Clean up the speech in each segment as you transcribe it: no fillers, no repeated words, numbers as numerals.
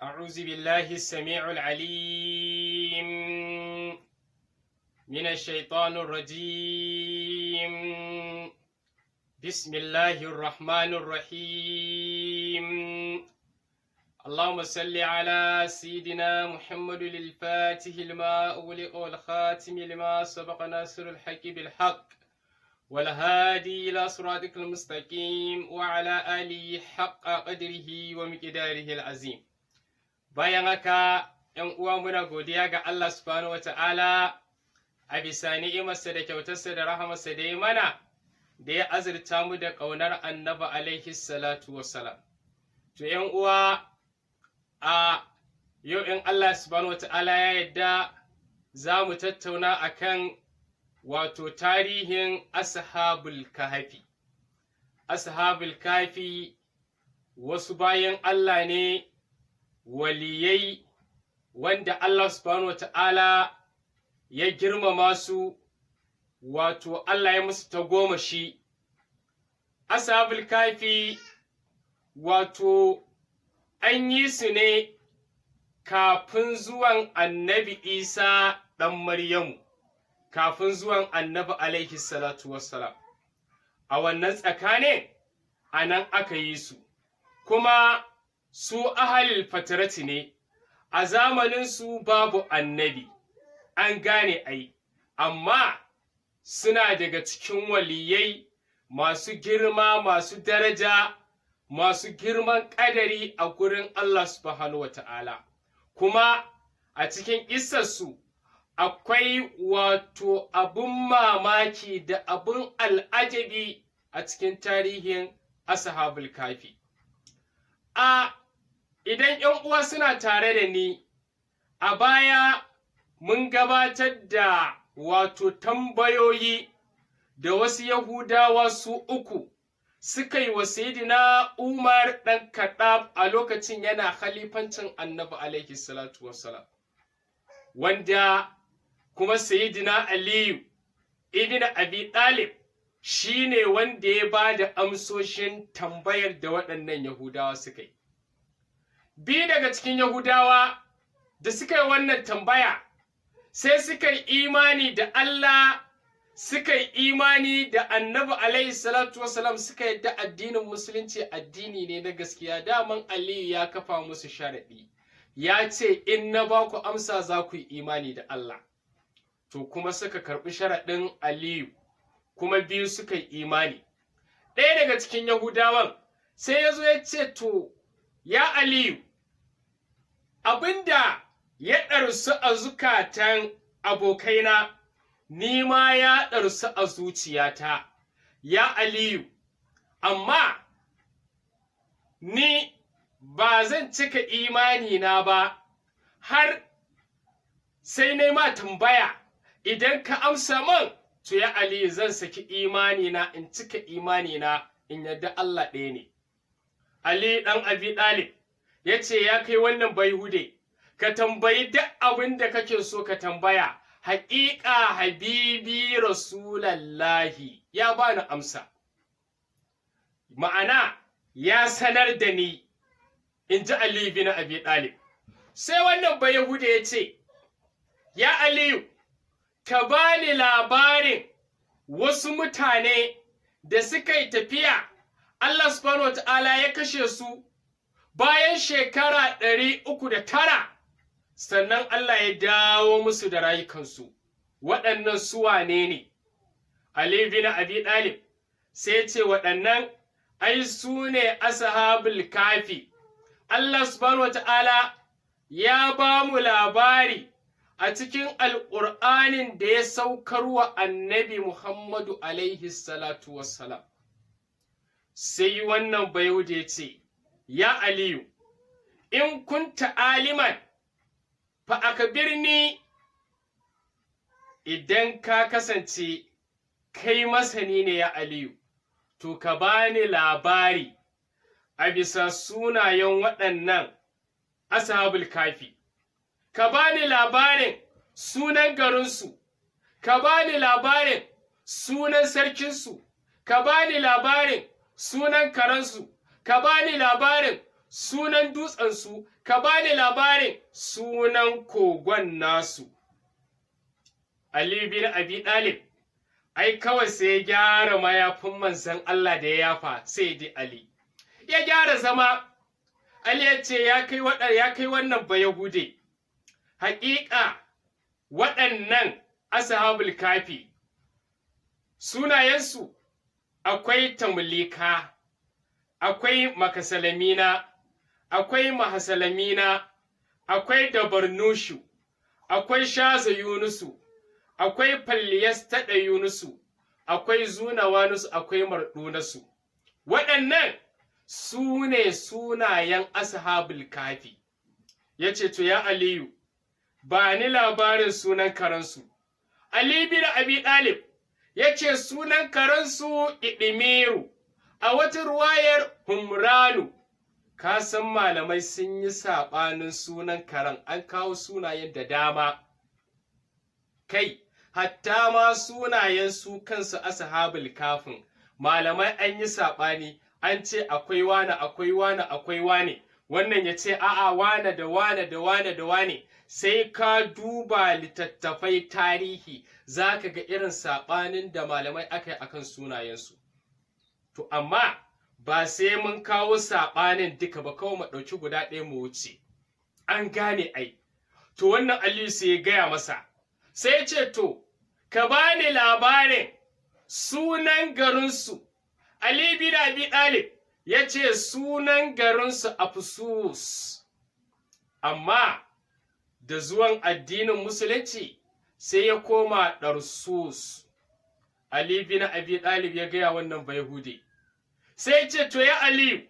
أعوذ بالله السميع العليم من الشيطان الرجيم. بسم الله الرحمن الرحيم. اللهم صل على سيدنا محمد الفاتح لما أغلق والخاتم لما سبق ناصر الحق بالحق والهادي إلى صراطك المستقيم وعلى آله حق قدره ومقداره العظيم. Bayan haka, ‘yan uwa muna godiya ga Allah subhanahu wa ta'ala a bisa ni'imarsa da kyautarsa da rahamarsa da ya mana, da ya azurta mu da ƙaunar annabi alaihi salatu wassalam. To, ‘yan uwa, a yau in Allah subhanahu wa ta'ala ya yadda za mu tattauna akan wato tarihin Ashabul Kahfi. Ashabul Kahfi wasu bayan Allah ne waliyai wanda Allah subhanahu wa ta'ala ya girmama su, wato Allah ya musu tagomashi. Ashabul Kahfi wato an yi su ne kafin zuwan annabi Isa ɗan Maryamu, kafin zuwan annabi alaihi salatu wassalam. A wannan tsakanin a nan aka yi su, kuma su ahalil fatarati ne, a zamaninsu babu annabi, an gane ai, amma suna daga cikin waliyai masu girma, masu daraja, masu girman ƙadari a gurin Allah subhanahu wa ta'ala. Kuma a cikin ƙissarsu akwai wato abun mamaki da abun al'ajabi a cikin tarihin Ashabul Kahfi. Idan ‘yan uwa suna tare da ni, a baya mun gabatar da wato tambayoyi da wasu Yahudawa su uku suka yi wa Sayyidina Umar ɗan Kaɗaf a lokacin yana khalifancin annabi alaihi salatu wassalam, wanda kuma Sayyidina Aliyu ibn Abi Talib shi ne wanda ya ba da amsoshin tambayar da waɗannan Yahudawa suka yi. Biyu daga cikin Yahudawa da suka yi wannan tambaya sai suka yi imani da Allah, suka yi imani da annabi alaihi salatu wasalam, suka yadda addinin musulunci addini ne na gaskiya. Daman Aliyu ya kafa musu sharaɗi, ya ce in na ba ku amsa za ku yi imani da Allah. To kuma suka karɓi sharaɗin Aliyu, kuma biyu suka yi imani. Ɗaya daga cikin Yahudawan sai ya zo ya ce, to ya Aliyu, abinda ya ɗarsu a zukatan abokaina, ni ma ya ɗarsu a zuciyata, ya Aliyu, amma ni ba zan cika imanina ba har sai na ma tambaya, idan ka amsa man, to ya Aliyu zan saki imanina in cika imanina in yadda Allah ɗaya ne. Ali ɗan Abi Ɗalib ya ce, ya kai wannan Bayhude, ka tambayi duk abin da kake so ka tambaya, haƙiƙa habibi Rasulallahi ya bani amsa. Ma'ana ya sanar da ni, in ji Ali bin Abi Ɗalib. Sai wannan Bayhude ya ce, ya Aliyu, ka bani labarin wasu mutane da suka yi tafiya, Allah subhanahu wa ta'ala ya kashe su bayan shekara 309, sannan Allah ya dawo musu da rayukansu. Waɗannan su wane ne? Ali bin Abi Ɗalib sai ce waɗannan ai su ne Ashabul Kahfi. Allah subhanahu wa ta'ala ya ba mu labari a cikin Alƙur'anin da ya saukar wa annabi Muhammadu alaihi salatu wassalam. Sai wannan Bayahude ce, ya Aliyu, in kunta aliman fa akbirni, idan ka kasance kai masani ne ya Aliyu, to ka bani labari a bisa sunayen waɗannan Ashabul Kahfi. Ka bani labarin sunan garinsu, ka bani labarin sunan sarkinsu, ka bani labarin sunan karansu, ka bani labarin sunan dutsensu, ka bani labarin sunan kogon nasu. Ali bin Abi Talib ai kawai sai ya gyara mayafin manzon Allah da ya yafa sai dai Ali ya gyara zama. Ali ya ce ya kai wannan bayahude, haƙiƙa waɗannan ashabul kafi sunayensu akwai tamlika, akwai makasalamina, akwai mahasalamina, akwai dabarnushu, akwai shaza yunusu, akwai falliyastada yunusu, akwai zunawanusu, akwai mardunasu. Waɗannan su ne sunayen ashabul kafi. Ya ce to ya Aliyu, ba ni labarin sunan karansu. Ali bin Abi Talib ya ce sunan karansu Idimiru, a wata ruwayar Humranu. Ka san malamai sun yi saɓanin sunan karen, an kawo sunayen da dama. Kai, hatta ma sunayen su kansu ashabul kafin, malamai an yi saɓani, an ce akwai wane, akwai wane, akwai wane. Wannan ya ce a'a wane da wane da wane da wane. Sai ka duba littattafai tarihi za ka ga irin saɓanin da malamai aka yi akan sunayensu. To amma ba sai mun kawo saɓanin duka ba, kawai mu ɗauki guda ɗaya mu wuce. An gane ai. To wannan Aliyu sai ya gaya masa, sai ya ce to, ka bani labarin sunan garinsu. Ali bin Abi Talib ya ce sunan garinsu Afsus, amma da zuwan addinin Musulunci sai ya koma Ɗarsus. Ali bin Abi Talib ya gaya wannan Bayahudi. Sai ya ce, to ya Aliyu,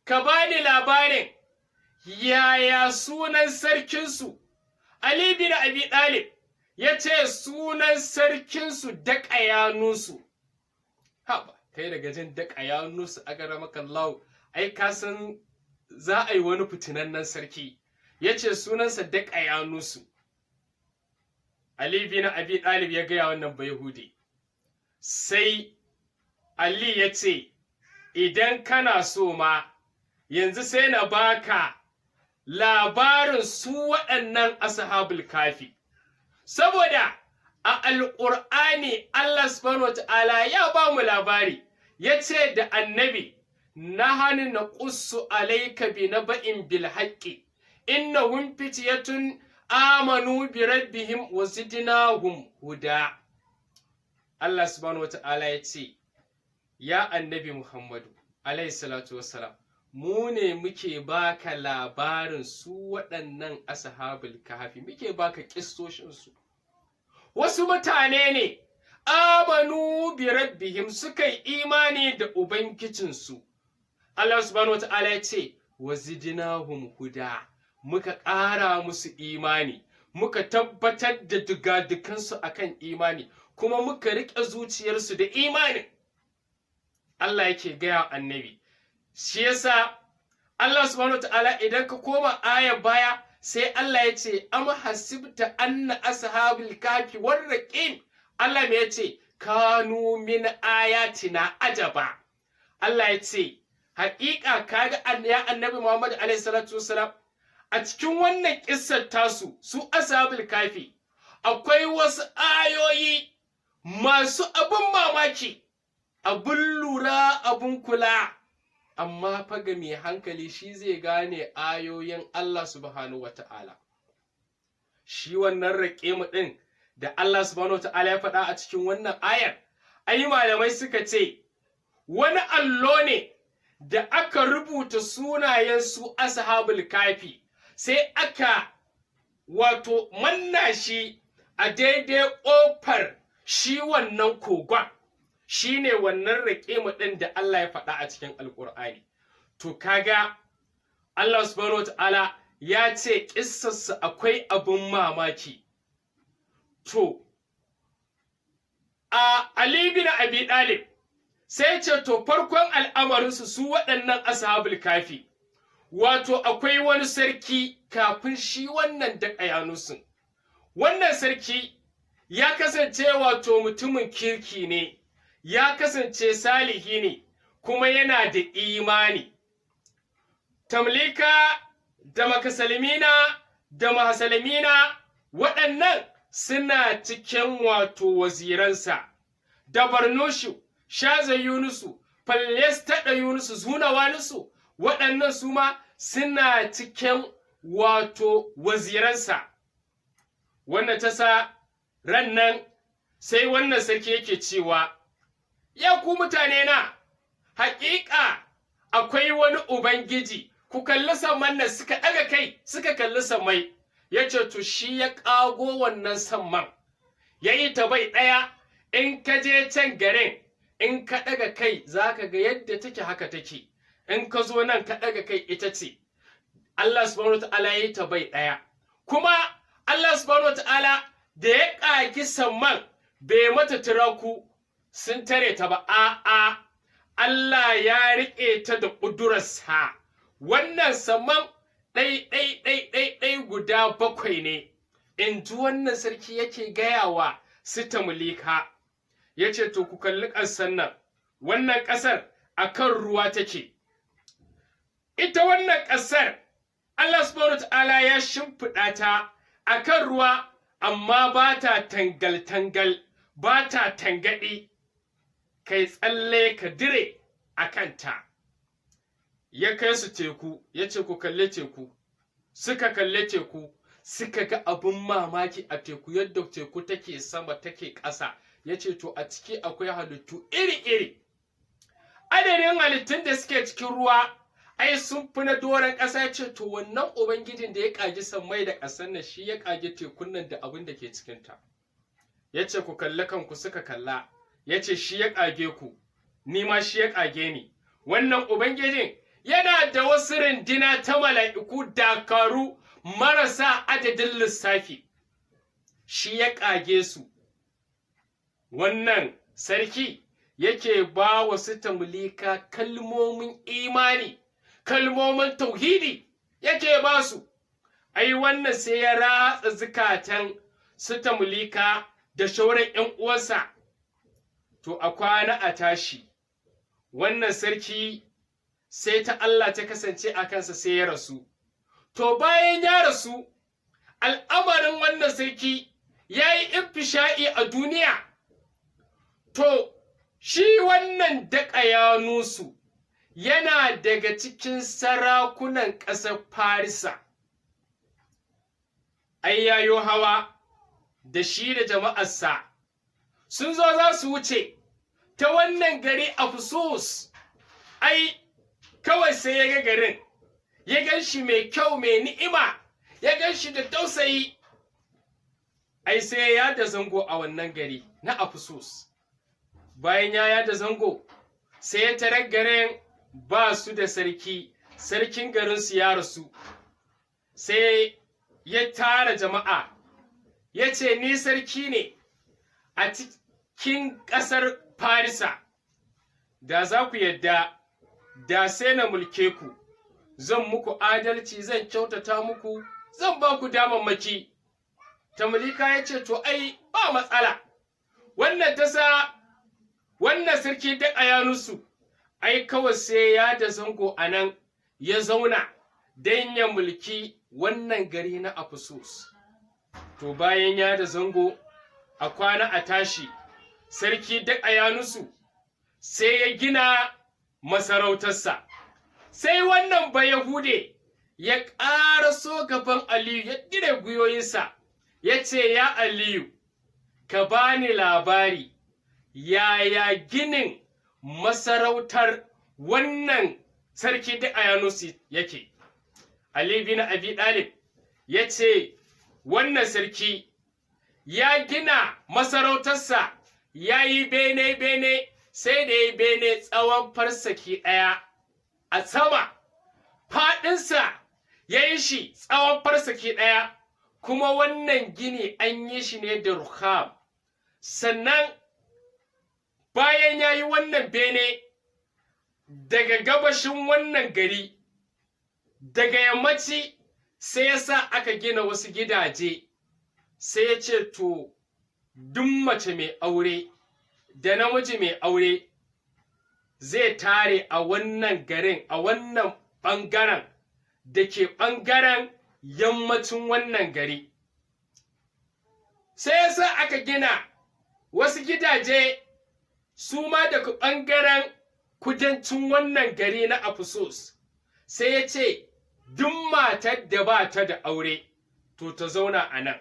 ka bani labarin yaya sunan sarkinsu. Ali bin Abi Talib ya ce sunan sarkinsu Daƙayanusu. Haba, kai daga jin Daƙayanusu a gara makallahu, ai ka san za a yi wani fitinannen sarki. Ya ce sunansa Daƙayanusu. Ali bin Abi Talib ya gaya wannan Bayahudi. Sai Ali ya ce, idan kana so ma, yanzu sai na baka labarin su waɗannan ashabul kafi. Saboda a Alƙur'ani Allah subhanahu wa ta'ala ya ba mu labari, ya ce da annabi, nahanu naqussu alayka bi naba'in bil haqqi innahum fityatun amanu bi rabbihim wa zidnahum huda. Allah subhanahu wa ta'ala ya ce, ya annabi Muhammadu alayhi salatu wassalam, mu ne muke baka labarin su waɗannan ashabul kahfi, muke baka kissoshinsu. Wasu mutane ne amanu bi rabbihim, suka yi imani da ubangijinsu. Allah subhanahu wata'ala ya ce wa zidnahum huda, muka ƙara musu imani, muka tabbatar da dugadukansu akan imani, kuma muka riƙe zuciyarsu da imanin. Allah yake gaya annabi. Shi yasa Allah subhanahu wata'ala idan ka koma ayar baya, sai Allah ya ce am hasibta anna ashabul kafi warraqim. Allah me yace kanu min ayatina ajaba. Allah ya ce haƙiƙa kaga ya annabi Muhammad alaihi salatu wasalam, a cikin wannan kissar tasu su ashabul kafi akwai wasu ayoyi masu abin mamaki, abin lura, abin kula. Amma fa ga mai hankali shi zai gane ayoyin Allah subhanahu wata'ala. Shi wannan raƙe mu ɗin da Allah subhanahu wata'ala ya faɗa a cikin wannan ayar, ai malamai suka ce wani allo ne da aka rubuta sunayen su ashabul kafi, sai aka wato manna shi a daidai ƙofar shi wannan kogon. Shi ne wannan raƙe mu ɗin da Allah ya faɗa a cikin Alƙur'ani. To kaga Allah subhanahu wa ta'ala ya ce ƙissarsa akwai abin mamaki. To, a Ali bin Abi Talib sai ce to farkon al'amarinsu su waɗannan ashabul kafi, wato akwai wani sarki kafin shi wannan Daƙayanusun. Wannan sarki ya kasance wato mutumin kirki ne, ya kasance salihi ne, kuma yana da imani. tamlika da makasalimina da mahasalimina waɗannan suna cikin wato waziransa, da barnoshu, shaza yunusu, falyestaɗa yunusu, zunawanusu, waɗannan su ma suna cikin wato waziransa. Wannan ta sa ran nan sai wannan sarki yake cewa, ya ku mutane na, haƙiƙa akwai wani Ubangiji, ku kalli samman nan, suka ɗaga kai suka kalli sammai, ya ce to shi ya ƙago wannan samman, ya yi ta bai ɗaya. In ka je can garin, in ka ɗaga kai za ka ga yadda take haka take, in ka zo nan ka ɗaga kai ita ce. Allah subhanahu wa ta'ala ya yi ta bai ɗaya. Kuma Allah subhanahu wa ta'ala da ya ƙagi samman bai mata turaku sun tare ta ba, a'a, Allah ya riƙe ta da ƙudurarsa. Wannan samman ɗai guda 7 ne, in ji wannan sarki yake gayawa su tamlika. Ya ce to ku kalli ƙasar nan, wannan ƙasar a kan ruwa take. Ita wannan ƙasar Allah subhanahu wa ta'ala ya shimfiɗa ta a kan ruwa, amma ba ta tangal-tangal, ba ta tangaɗi, kai tsalle ka dire a kanta. Ya kai su teku, ya ce ku kalle teku, suka kalle teku, suka ga abin mamaki a teku, yadda teku take sama take ƙasa. Ya ce to a ciki akwai halittu iri-iri. Adadin halittun da suke cikin ruwa ai sun fi na doron ƙasa. Ya ce to wannan Ubangijin da ya ƙagi sammai da ƙasar nan shi ya ƙagi tekun nan da abin da ke cikinta. Ya ce ku kalli kanku, suka kalla. Ya ce shi ya ƙage ku, ni ma shi ya ƙage ni. Wannan Ubangijin yana da wasu rindina ta mala'iku dakaru marasa adadin lissafi, shi ya ƙage su. Wannan sarki yake ba wa su tamlika kalmomin imani, kalmomin tauhidi yake ba su. Ai wannan sai ya ratsa zukatan su tamlika da shauran ‘yan uwansa. To a kwana a tashi, wannan sarki sai ta Allah ta kasance a kansa sai ya rasu. To bayan ya rasu, al'amarin wannan sarki ya yi infisha'i a duniya. To, shi wannan Daƙayanusu yana daga cikin sarakunan ƙasar Farisa. Ai yayo hawa da shi da jama'arsa sun zo za su wuce ta wannan gari a Fusus. Ai, kawai sai ya ga garin, ya gan shi mai kyau mai ni'ima, ya gan shi da tausayi. Ai sai ya da zango a wannan gari na Afusus. Bayan ya yada zango, sai ya tarar garin ba su da sarki, sarkin garinsu ya rasu. Sai ya tara jama'a, ya ce ni sarki ne a cikin ƙasar Farisa, da za ku yadda, da sai na mulke ku, zan muku adalci, zan kyautata muku, zan ba ku damammaki. Tamlika ya ce to ai ba matsala. Wannan ta sa wannan sarki Daƙayanusu ai kawai sai ya da zango a nan ya zauna don ya mulki wannan gari na Afusus. To bayan ya da zango a kwana a tashi, sarki Daƙayanusu sai ya gina masarautarsa. Sai wannan Bayahude ya ƙaraso gaban Aliyu, ya dire gwiwoyinsa, ya ce, ya Aliyu, ka bani labari, yaya ginin masarautar wannan sarki Daƙayanusu yake? Ali bin Abi Ɗalib ya ce, wannan sarki ya gina masarautarsa, ya yi bene-bene, sai da ya yi bene tsawon farsaki 1 a sama, faɗinsa ya yi shi tsawon farsaki 1, kuma wannan gini an yi shi ne da rukham. Sannan bayan ya yi wannan bene, daga gabashin wannan gari, daga yammaci sai ya sa aka gina wasu gidaje, sai ya ce to duk mace mai aure da namiji mai aure zai tare a wannan garin, a wannan ɓangaren da ke ɓangaren yammacin wannan gari. Sai yasa aka gina wasu gidaje su ma daga ɓangaren kudancin wannan gari na Afisos. Sai ya ce, duk matar da ba ta da aure, to ta zauna a nan.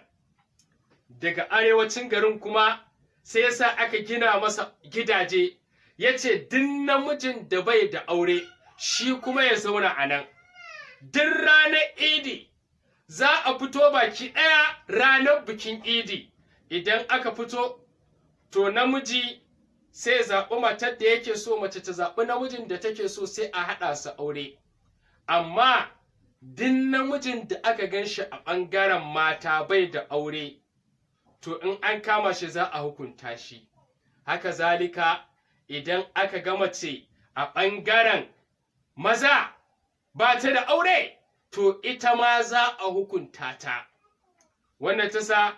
Daga arewacin garin kuma sai yasa aka gina masa gidaje, ya ce, duk namijin da bai da aure, shi kuma ya zauna a nan. Duk ranar Idi za a fito baki ɗaya ranar bikin Idi. Idan aka fito, to namiji sai zaɓi matar da yake so, mace ta zaɓi namijin da take so, sai a haɗa su aure. Amma duk namijin da aka gan shi a ɓangaren mata bai da aure, to in an kama shi za a hukunta shi. Haka zalika idan aka ga mace a ɓangaren maza ba ta da aure, to ita ma za a hukunta ta. Wannan ta sa